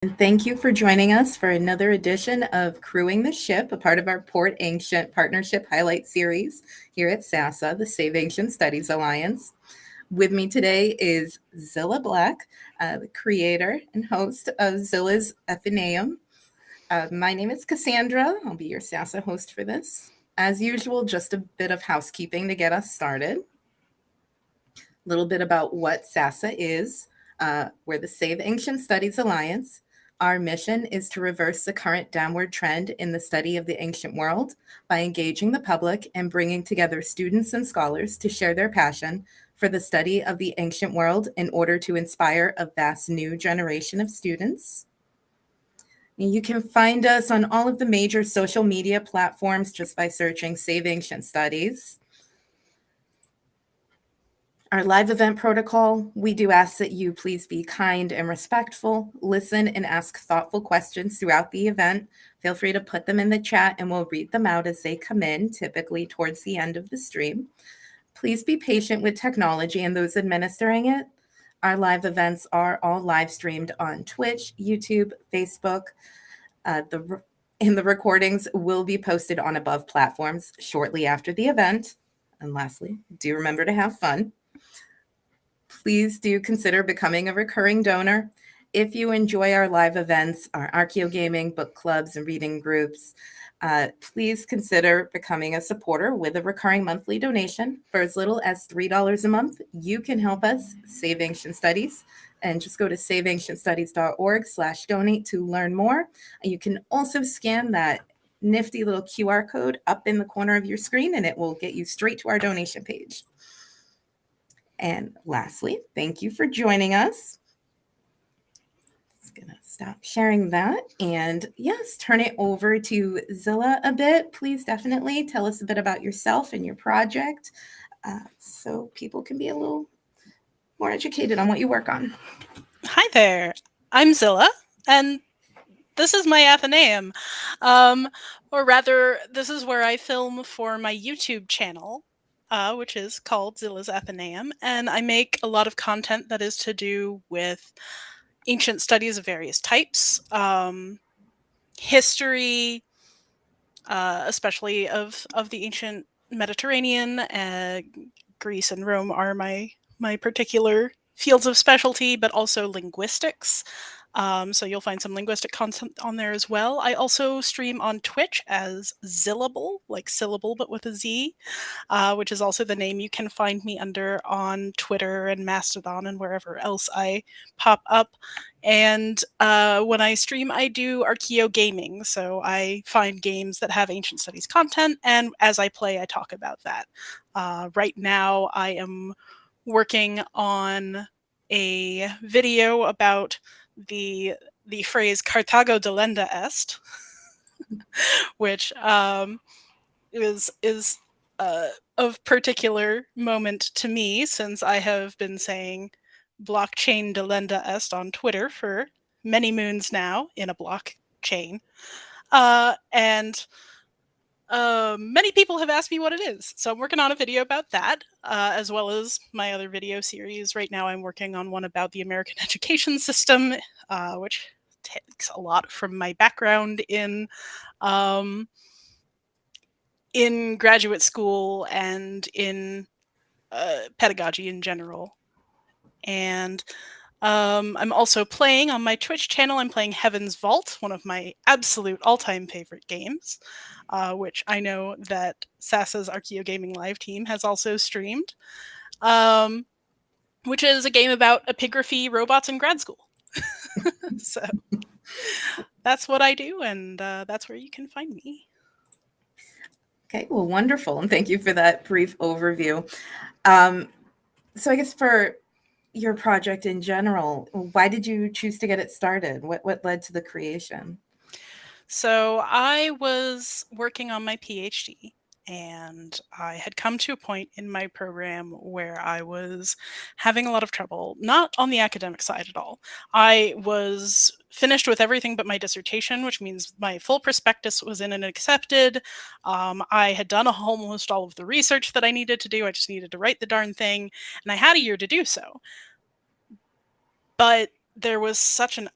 And thank you for joining us for another edition of Crewing the Ship, a part of our Port Ancient Partnership Highlight Series here at SASA, the Save Ancient Studies Alliance. With me today is Zylla Black, the creator and host of Zylla's Athenaeum. My name is Cassandra. I'll be your SASA host for this. As usual, just a bit of housekeeping to get us started. A little bit about what SASA is. We're the Save Ancient Studies Alliance. Our mission is to reverse the current downward trend in the study of the ancient world by engaging the public and bringing together students and scholars to share their passion for the study of the ancient world in order to inspire a vast new generation of students. You can find us on all of the major social media platforms just by searching Save Ancient Studies. Our live event protocol, we do ask that you please be kind and respectful, listen and ask thoughtful questions throughout the event. Feel free to put them in the chat and we'll read them out as they come in, typically towards the end of the stream. Please be patient with technology and those administering it. Our live events are all live streamed on Twitch, YouTube, Facebook. The recordings will be posted on above platforms shortly after the event. And lastly, do remember to have fun. Please do consider becoming a recurring donor. If you enjoy our live events, our Archeo Gaming, book clubs, and reading groups, please consider becoming a supporter with a recurring monthly donation. For as little as $3 a month, you can help us save ancient studies. And just go to saveancientstudies.org/donate to learn more. You can also scan that nifty little QR code up in the corner of your screen, and it will get you straight to our donation page. And lastly, thank you for joining us. Just gonna stop sharing that. And yes, turn it over to Zylla a bit. Please definitely tell us a bit about yourself and your project so people can be a little more educated on what you work on. Hi there, I'm Zylla, and this is my Athenaeum. Or rather, this is where I film for my YouTube channel, which is called Zylla's Athenaeum, and I make a lot of content that is to do with ancient studies of various types, history, especially of the ancient Mediterranean. Greece and Rome are my particular fields of specialty, but also linguistics. So you'll find some linguistic content on there as well. I also stream on Twitch as Zyllable, like syllable but with a Z, which is also the name you can find me under on Twitter and Mastodon and wherever else I pop up. And when I stream, I do Archeo Gaming, so I find games that have ancient studies content, and as I play, I talk about that. Right now, I am working on a video about the phrase "Carthago delenda est," which is of particular moment to me, since I have been saying blockchain delenda est on Twitter for many moons now in a blockchain. And many people have asked me what it is. So I'm working on a video about that, as well as my other video series. Right now I'm working on one about the American education system, which takes a lot from my background in graduate school and in pedagogy in general. And I'm also playing on my Twitch channel. I'm playing Heaven's Vault, one of my absolute all-time favorite games, which I know that SASA's Archeo Gaming Live team has also streamed, which is a game about epigraphy robots in grad school. So that's what I do, and that's where you can find me. Okay, well, wonderful. And thank you for that brief overview. So I guess for your project in general, why did you choose to get it started? What led to the creation? So I was working on my PhD, and I had come to a point in my program where I was having a lot of trouble, not on the academic side at all. I was finished with everything but my dissertation, which means my full prospectus was in and accepted. I had done almost all of the research that I needed to do. I just needed to write the darn thing, and I had a year to do so. But there was such an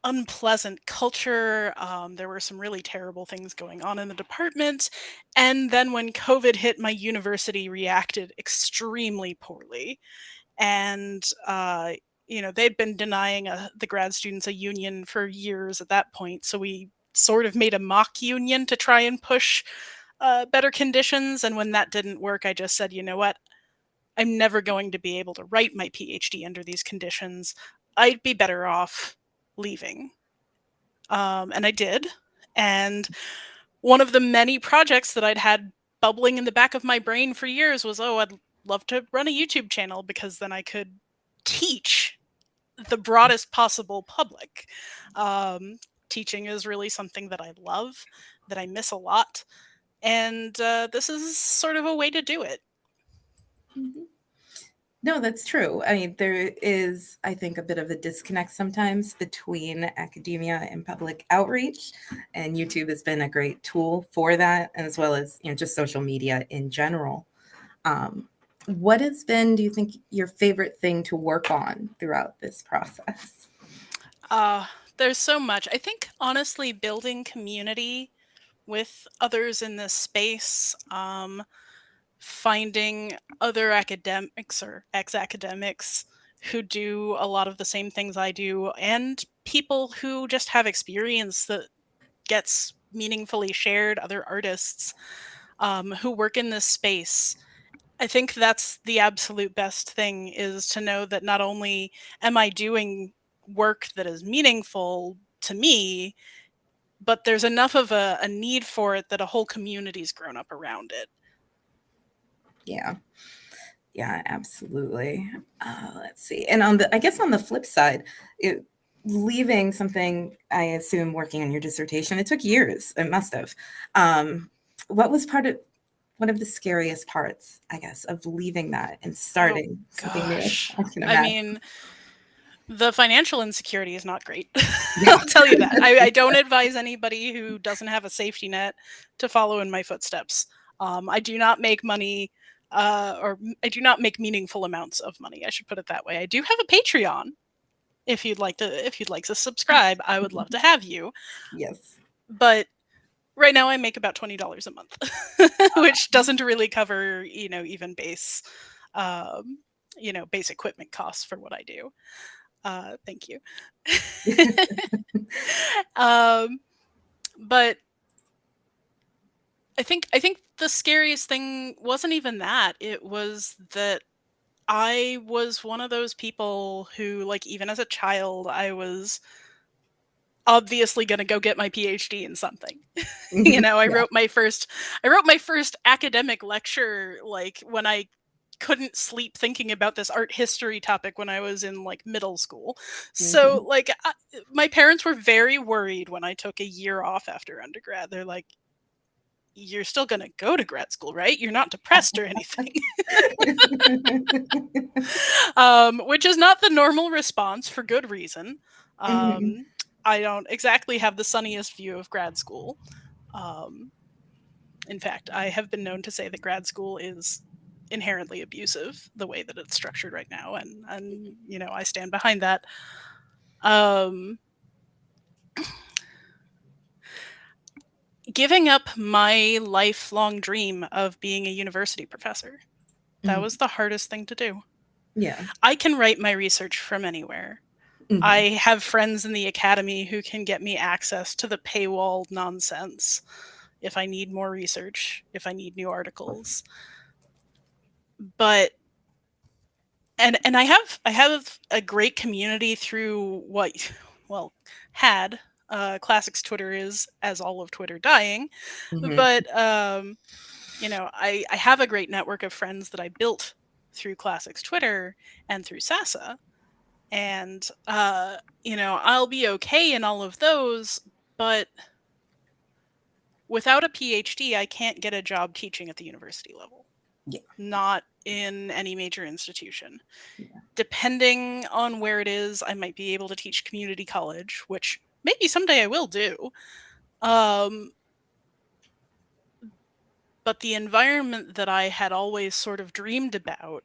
unpleasant culture. There were some really terrible things going on in the department. And then when COVID hit, my university reacted extremely poorly. And, they'd been denying the grad students a union for years at that point. So we sort of made a mock union to try and push better conditions. And when that didn't work, I just said, you know what? I'm never going to be able to write my PhD under these conditions. I'd be better off leaving. And I did. And one of the many projects that I'd had bubbling in the back of my brain for years was, oh, I'd love to run a YouTube channel because then I could teach the broadest possible public. Teaching is really something that I love, that I miss a lot. And this is sort of a way to do it. Mm-hmm. No, that's true. I mean, there is, I think, a bit of a disconnect sometimes between academia and public outreach, and YouTube has been a great tool for that, as well as just social media in general. What has been, do you think, your favorite thing to work on throughout this process? There's so much. I think, honestly, building community with others in this space, finding other academics or ex-academics who do a lot of the same things I do, and people who just have experience that gets meaningfully shared, other artists who work in this space. I think that's the absolute best thing, is to know that not only am I doing work that is meaningful to me, but there's enough of a need for it that a whole community's grown up around it. Yeah. Yeah, absolutely. Let's see. And I guess on the flip side, leaving something, I assume working on your dissertation, it took years. It must have. What was one of the scariest parts, I guess, of leaving that and starting something new? Gosh. I can I imagine. mean, the financial insecurity is not great. I'll tell you that. I don't advise anybody who doesn't have a safety net to follow in my footsteps. I do not make money, or I do not make meaningful amounts of money. I should put it that way. I do have a Patreon. If you'd like to subscribe, I would love to have you. Yes. But right now I make about $20 a month, which doesn't really cover, even base, base equipment costs for what I do. Thank you. But I think the scariest thing wasn't even that. It was that I was one of those people who, like, even as a child, I was obviously going to go get my PhD in something. I Yeah. wrote my first academic lecture, like, when I couldn't sleep thinking about this art history topic when I was in, like, middle school. So, Mhm. like, my parents were very worried when I took a year off after undergrad. They're like, you're still going to go to grad school, right? You're not depressed or anything. Which is not the normal response, for good reason. Mhm. I don't exactly have the sunniest view of grad school. In fact, I have been known to say that grad school is inherently abusive, the way that it's structured right now, and I stand behind that. Giving up my lifelong dream of being a university professor, that was the hardest thing to do. Yeah. I can write my research from anywhere. Mhm. I have friends in the academy who can get me access to the paywalled nonsense if I need more research, if I need new articles. But and I have a great community through had classics Twitter is, as all of Twitter, dying. Mhm. But I have a great network of friends that I built through classics Twitter and through SASA. And I'll be okay in all of those, but without a PhD, I can't get a job teaching at the university level. Yeah. Not in any major institution. Yeah. Depending on where it is, I might be able to teach community college, which maybe someday I will do. But the environment that I had always sort of dreamed about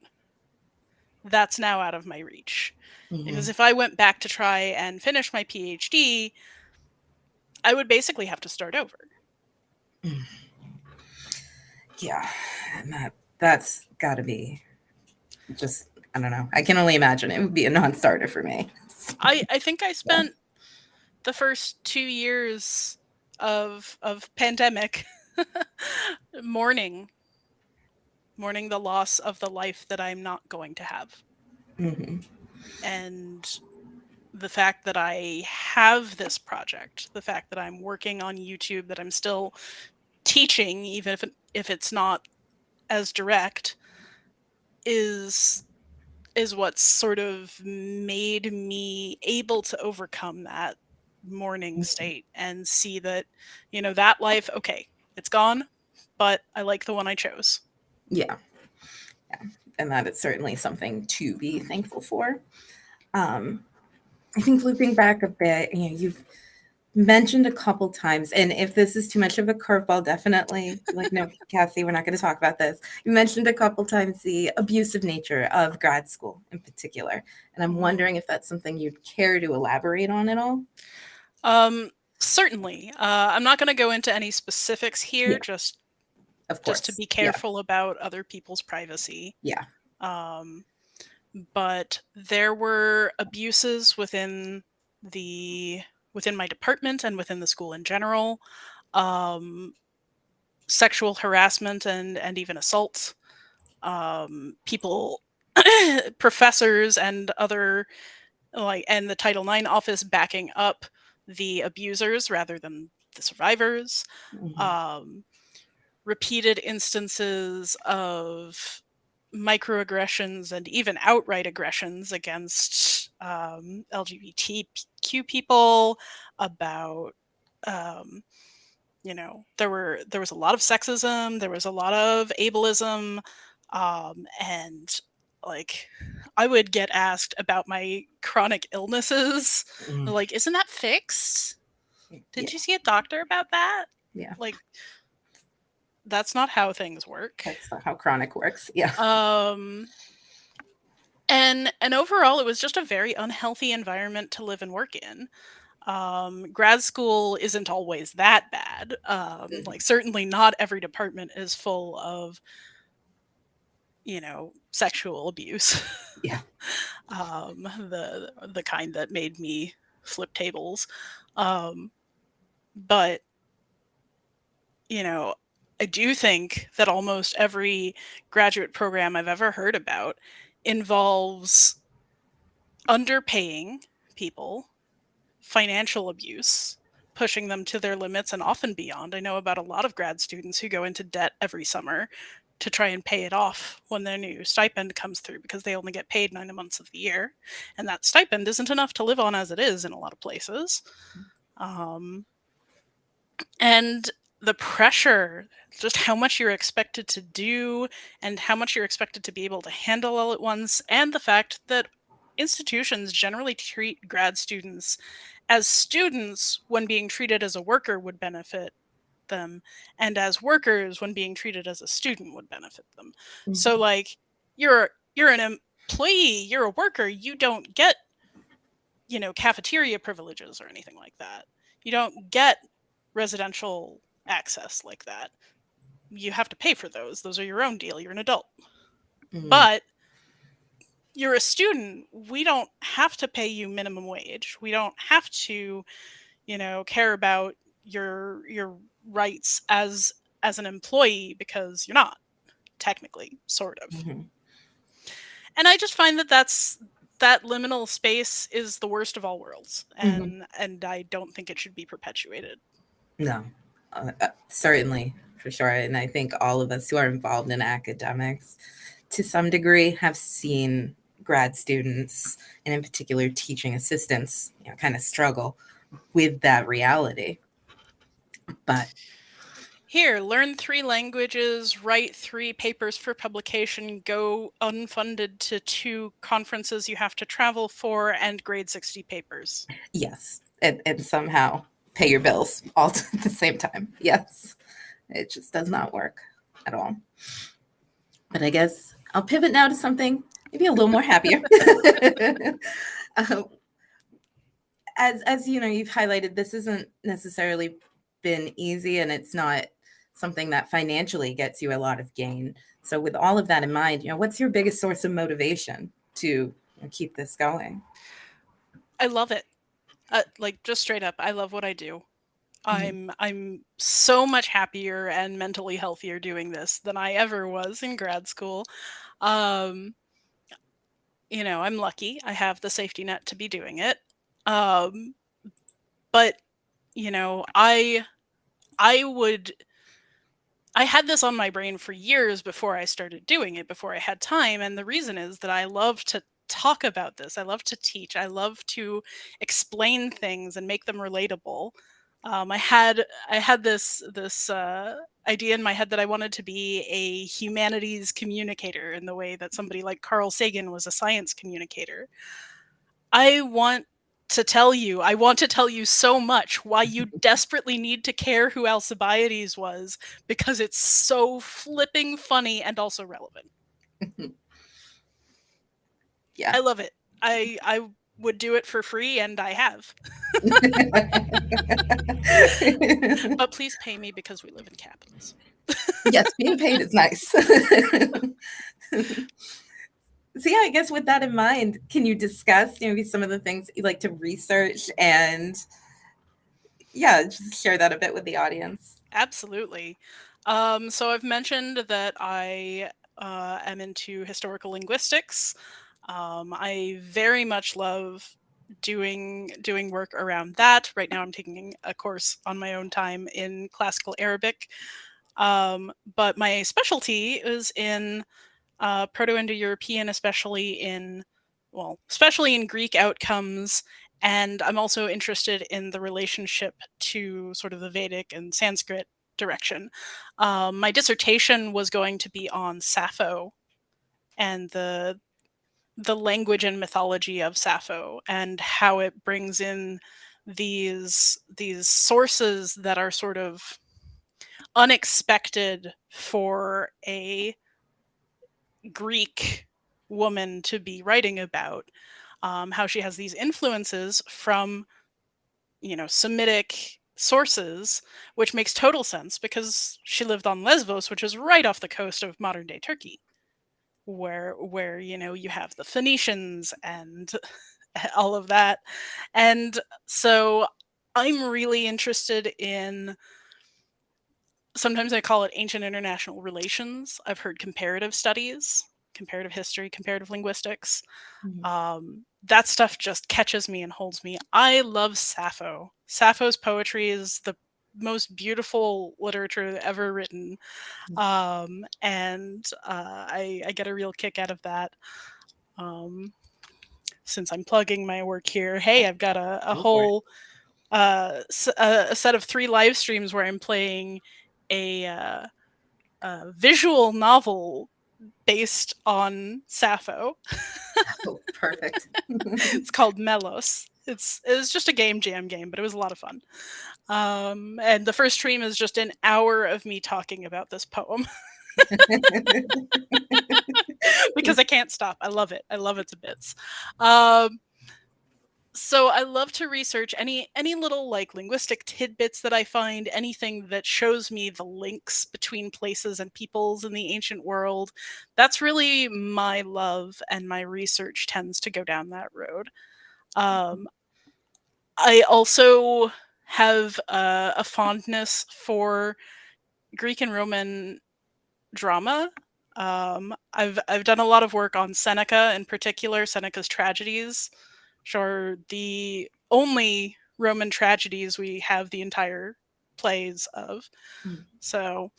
that's now out of my reach. Mhm. Because if I went back to try and finish my PhD, I would basically have to start over. Yeah, and that's got to be just, I don't know. I can only imagine it would be a non-starter for me. I think I Yeah. spent the first 2 years of pandemic mourning the loss of the life that I'm not going to have. Hmm. And the fact that I have this project, the fact that I'm working on YouTube, that I'm still teaching, even if it's not as direct, is what's sort of made me able to overcome that mourning state and see that, that life, okay, it's gone, but I like the one I chose. Yeah, yeah, and that is certainly something to be thankful for. Um, I think looping back a bit, you've mentioned a couple times, and if this is too much of a curveball, definitely like, no, Cassie, we're not going to talk about this. You mentioned a couple times the abusive nature of grad school in particular, and I'm Mhm. wondering if that's something you'd care to elaborate on at all. Certainly. I'm not going to go into any specifics here, Yeah, just of to course. be Yeah, careful about other people's privacy. yeah. Um, but there were abuses the within my department and within the school in general. Um, Sexual harassment and even assault. People, professors and other, and the Title IX office backing up the abusers rather than the survivors. Mhm. Um, Repeated instances of microaggressions and even outright aggressions against LGBTQ people. About um, there was a lot of sexism, there was a lot of ableism, and like I would get asked about my chronic illnesses. Mm. Like, isn't that fixed? Did Yeah, you see a doctor about that? yeah. Like, that's not how things work. That's not how chronic works. Yeah. Um, and overall, it was just a very unhealthy environment to live and work in. Grad school isn't always that bad. Mhm. Like, certainly not every department is full of, sexual abuse. Yeah. The kind that made me flip tables. Um, but you know, I do think that almost every graduate program I've ever heard about involves underpaying people, financial abuse, pushing them to their limits and often beyond. I know about a lot of grad students who go into debt every summer to try and pay it off when their new stipend comes through because they only get paid 9 months of the year. And that stipend isn't enough to live on as it is in a lot of places. Um, and the pressure, just how much you're expected to do and how much you're expected to be able to handle all at once, and the fact that institutions generally treat grad students as students when being treated as a worker would benefit them, and as workers when being treated as a student would benefit them. So Mhm. like, you're an employee, you're a worker, you don't get, cafeteria privileges or anything like that. You don't get residential access like that. You have to pay for those. Those are your own deal. You're an adult. Mm. But you're a student. We don't have to pay you minimum wage. We don't have to, care about your rights as an employee because you're not technically, sort of. Mhm. And I just find that liminal space is the worst of all worlds, Mhm. and I don't think it should be perpetuated. No, certainly, for sure. And I think all of us who are involved in academics to some degree have seen grad students, and in particular teaching assistants, kind of struggle with that reality. But Here, learn 3 languages, write 3 papers for publication, go unfunded to 2 conferences you have to travel for, and grade 60 papers. yes, and somehow pay your bills all at the same time. Yes, it just does not work at all. But I guess I'll pivot now to something maybe a little more happier. uh, as you know, you've highlighted, this isn't necessarily been easy, and it's not something that financially gets you a lot of gain. So with all of that in mind, what's your biggest source of motivation to keep this going? I love it. Like, just straight up, I love what I do. I'm so much happier and mentally healthier doing this than I ever was in grad school. Um, I'm lucky. I have the safety net to be doing it. Um, but I had this on my brain for years before I started doing it, before I had time. And the reason is that I love to talk about this. I love to teach. I love to explain things and make them relatable. I had this idea in my head that I wanted to be a humanities communicator in the way that somebody like Carl Sagan was a science communicator. I want I want to tell you so much why you desperately need to care who Alcibiades was, because it's so flipping funny and also relevant. Yeah. I love it. I would do it for free, and I have. But please pay me, because we live in capitalism. Yes, being paid is nice. So yeah, I guess with that in mind, can you discuss maybe some of the things that you like to research, and just share that a bit with the audience? Absolutely. So I've mentioned that I am into historical linguistics. I very much love doing work around that. Right now, I'm taking a course on my own time in classical Arabic. But my specialty is in Proto-Indo-European, especially in Greek outcomes. And I'm also interested in the relationship to sort of the Vedic and Sanskrit direction. My dissertation was going to be on Sappho and the language and mythology of Sappho, and how it brings in these sources that are sort of unexpected for a Greek woman to be writing about. How she has these influences from Semitic sources, which makes total sense because she lived on Lesbos, which is right off the coast of modern day Turkey, where you have the Phoenicians and all of that. And so I'm really interested in, sometimes I call it ancient international relations. I've heard comparative studies, comparative history, comparative linguistics. That stuff just catches me and holds me. I love Sappho. Sappho's poetry is the most beautiful literature ever written. And I get a real kick out of that. Since I'm plugging my work here, hey, I've got a whole a set of 3 live streams where I'm playing a visual novel based on Sappho. Oh, perfect. It's called Melos. It was just a game jam game, but it was a lot of fun. And the first stream is just an hour of me talking about this poem. Because I can't stop. I love it. I love it to bits. So I love to research any little like linguistic tidbits that I find, anything that shows me the links between places and peoples in the ancient world. That's really my love, and my research tends to go down that road. I also have a fondness for Greek and Roman drama. I've done a lot of work on Seneca, in particular, Seneca's tragedies, which are the only Roman tragedies we have the entire plays of. So,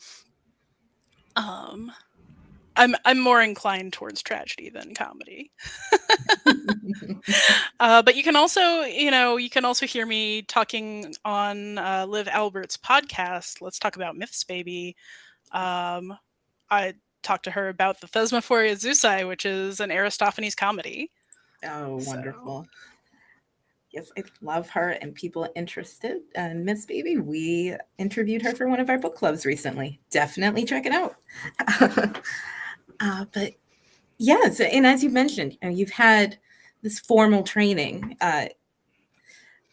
I'm more inclined towards tragedy than comedy. But you can also hear me talking on Liv Albert's podcast. Let's talk about myths, baby. I talked to her about the Thesmophoria Zeusai, which is an Aristophanes comedy. Oh, wonderful. Yes, I love her, and people interested in Miss Baby, we interviewed her for one of our book clubs recently. Definitely check it out. But Yes, and as you mentioned, you've had this formal training.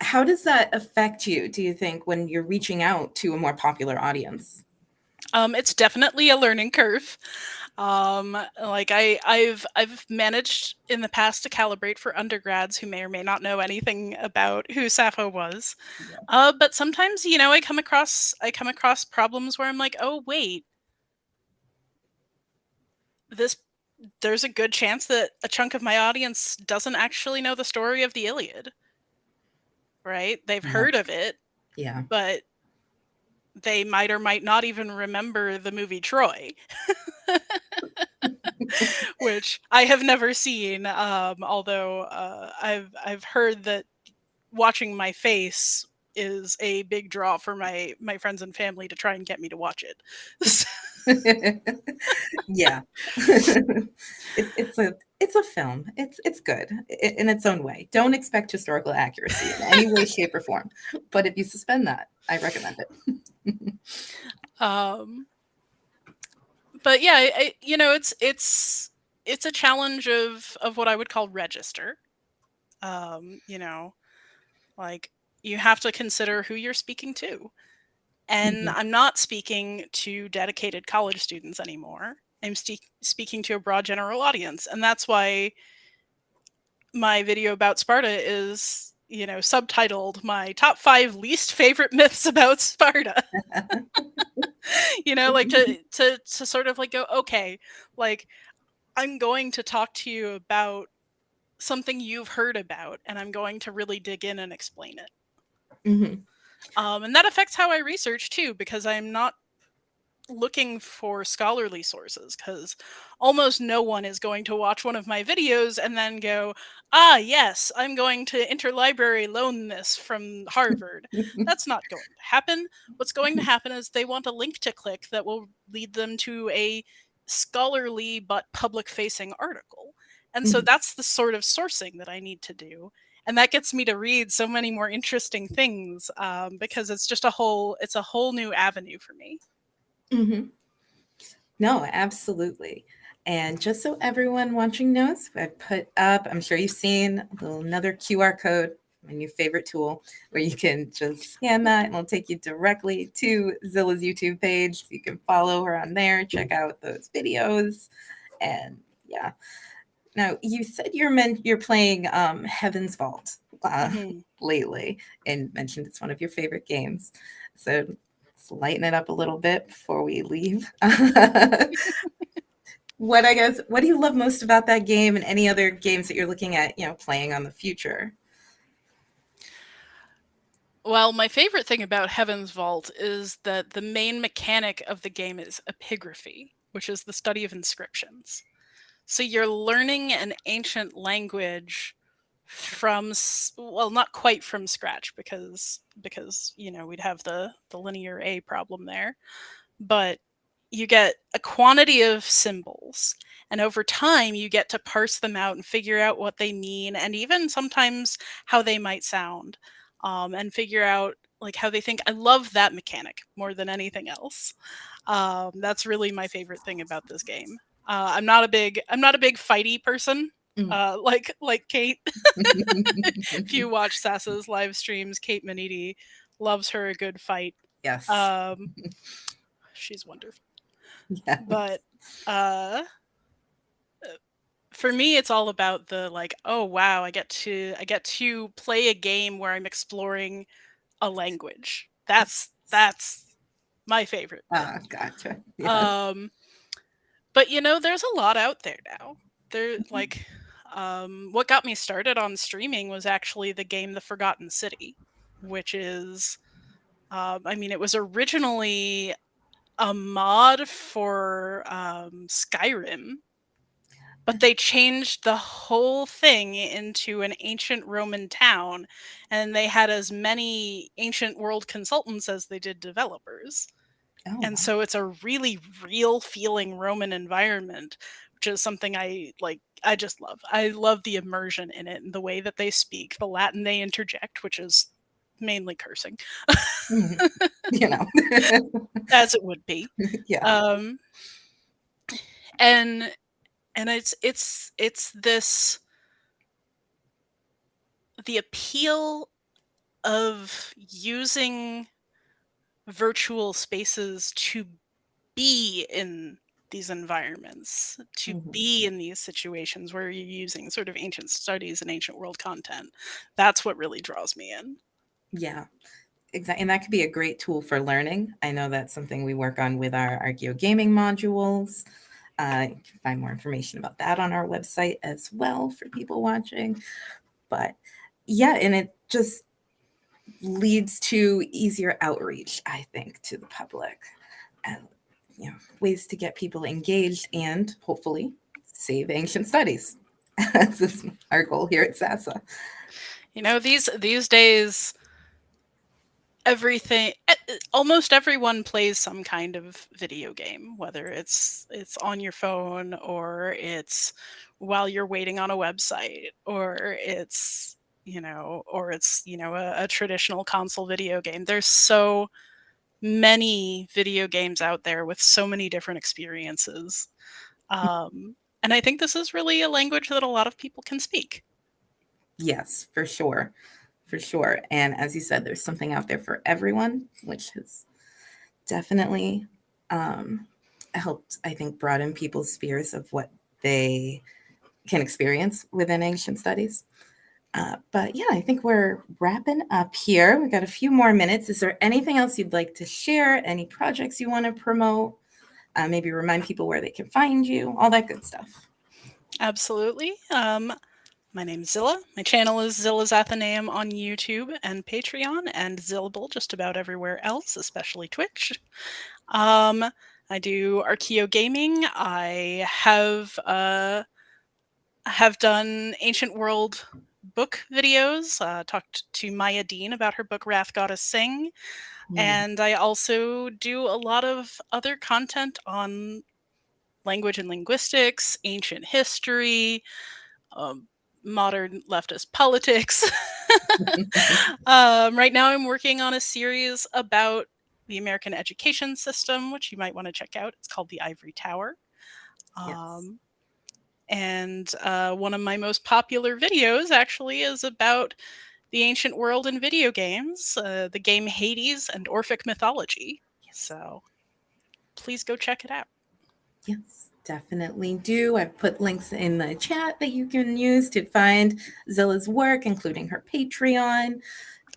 How does that affect you, do you think, when you're reaching out to a more popular audience? It's definitely a learning curve. Like I've managed in the past to calibrate for undergrads who may or may not know anything about who Sappho was. Yeah. But sometimes, I come across problems where I'm like, oh wait, this there's a good chance that a chunk of my audience doesn't actually know the story of the Iliad, right? They've Yeah. heard of it, Yeah. but they might or might not even remember the movie Troy, which I have never seen. Although I've heard that watching my face is a big draw for my friends and family to try and get me to watch it. Yeah. It's a film. It's good in its own way. Don't expect historical accuracy in any way, shape, or form. But if you suspend that, I recommend it. um, but yeah, it's a challenge of what I would call register. You know, like you have to consider who you're speaking to. And Mhm. I'm not speaking to dedicated college students anymore. I'm speaking to a broad general audience. And that's why my video about Sparta is, subtitled My Top 5 Least Favorite Myths About Sparta. Like to sort of like go, okay, like I'm going to talk to you about something you've heard about and I'm going to really dig in and explain it. Mhm. And that affects how I research too, because I'm not looking for scholarly sources, because almost no one is going to watch one of my videos and then go, ah, yes, I'm going to interlibrary loan this from Harvard. That's not going to happen. What's going to happen is they want a link to click that will lead them to a scholarly but public facing article. And so Mhm. that's the sort of sourcing that I need to do. And that gets me to read so many more interesting things, because it's a whole new avenue for me. Mhm. No, absolutely. And just so everyone watching knows, I put up, I'm sure you've seen another QR code, my new favorite tool, where you can just scan that and it'll take you directly to Zilla's YouTube page. So you can follow her on there, check out those videos. And yeah. Now, you said you're playing Heaven's Vault Mhm. lately and mentioned it's one of your favorite games. So let's lighten it up a little bit before we leave. What do you love most about that game and any other games that you're looking at, playing on the future? Well, my favorite thing about Heaven's Vault is that the main mechanic of the game is epigraphy, which is the study of inscriptions. So you're learning an ancient language well, not quite from scratch, because we'd have the linear A problem there, but you get a quantity of symbols, and over time you get to parse them out and figure out what they mean, and even sometimes how they might sound, and figure out like how they think. I love that mechanic more than anything else. That's really my favorite thing about this game. I'm not a big fighty person. Mm. Like Kate. If you watch Sasa's live streams, Kate Maniti loves her a good fight. Yes. Um, she's wonderful. Yeah. But uh for me it's all about the like, oh wow, I get to play a game where I'm exploring a language. That's my favorite bit. Gotcha. Yeah. Um but there's a lot out there now. There like what got me started on streaming was actually the game The Forgotten City, which is it was originally a mod for Skyrim, but they changed the whole thing into an ancient Roman town, and they had as many ancient world consultants as they did developers. Oh, And wow. so it's a really real feeling Roman environment, which is something I like. I just love. I love the immersion in it and the way that they speak, the Latin they interject, which is mainly cursing, Mhm. You know. as it would be. Yeah. Um, and And it's this, the appeal of using virtual spaces to be in these environments, to Mhm. be in these situations where you're using sort of ancient studies and ancient world content. That's what really draws me in. Yeah, exactly. And that could be a great tool for learning. I know that's something we work on with our Archeo gaming modules. You can find more information about that on our website as well for people watching. But yeah, and it just leads to easier outreach, I think, to the public, and ways to get people engaged and hopefully save ancient studies. This is our goal here at SASA. These days, everything almost everyone plays some kind of video game, whether it's on your phone, or it's while you're waiting on a website, or it's a traditional console video game. There's so many video games out there with so many different experiences. And I think this is really a language that a lot of people can speak. Yes, for sure. For sure. And as you said, there's something out there for everyone, which has definitely helped, I think, broaden people's spheres of what they can experience within ancient studies. But yeah, I think we're wrapping up here. We've got a few more minutes. Is there anything else you'd like to share? Any projects you want to promote? Maybe remind people where they can find you, all that good stuff. Absolutely. My name's Zylla. My channel is Zylla's Athenaeum on YouTube and Patreon, and Zillable just about everywhere else, especially Twitch. Um, I do Archeo gaming. I have done ancient world book videos. Talked to Maya Dean about her book Wrath Goddess Sing, Mm. and I also do a lot of other content on language and linguistics, ancient history, um, modern leftist politics. Right now, I'm working on a series about the American education system, which you might want to check out. It's called The Ivory Tower. Yes. Um, and one of my most popular videos actually is about the ancient world in video games, the game Hades and Orphic mythology. Yes. So please go check it out. Yes, definitely do. I've put links in the chat that you can use to find Zilla's work, including her Patreon.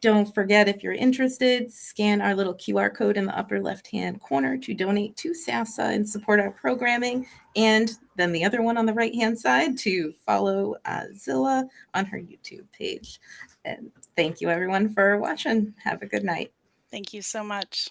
Don't forget, if you're interested, scan our little QR code in the upper left-hand corner to donate to SASA and support our programming. And then the other one on the right-hand side to follow Zilla on her YouTube page. And thank you, everyone, for watching. Have a good night. Thank you so much.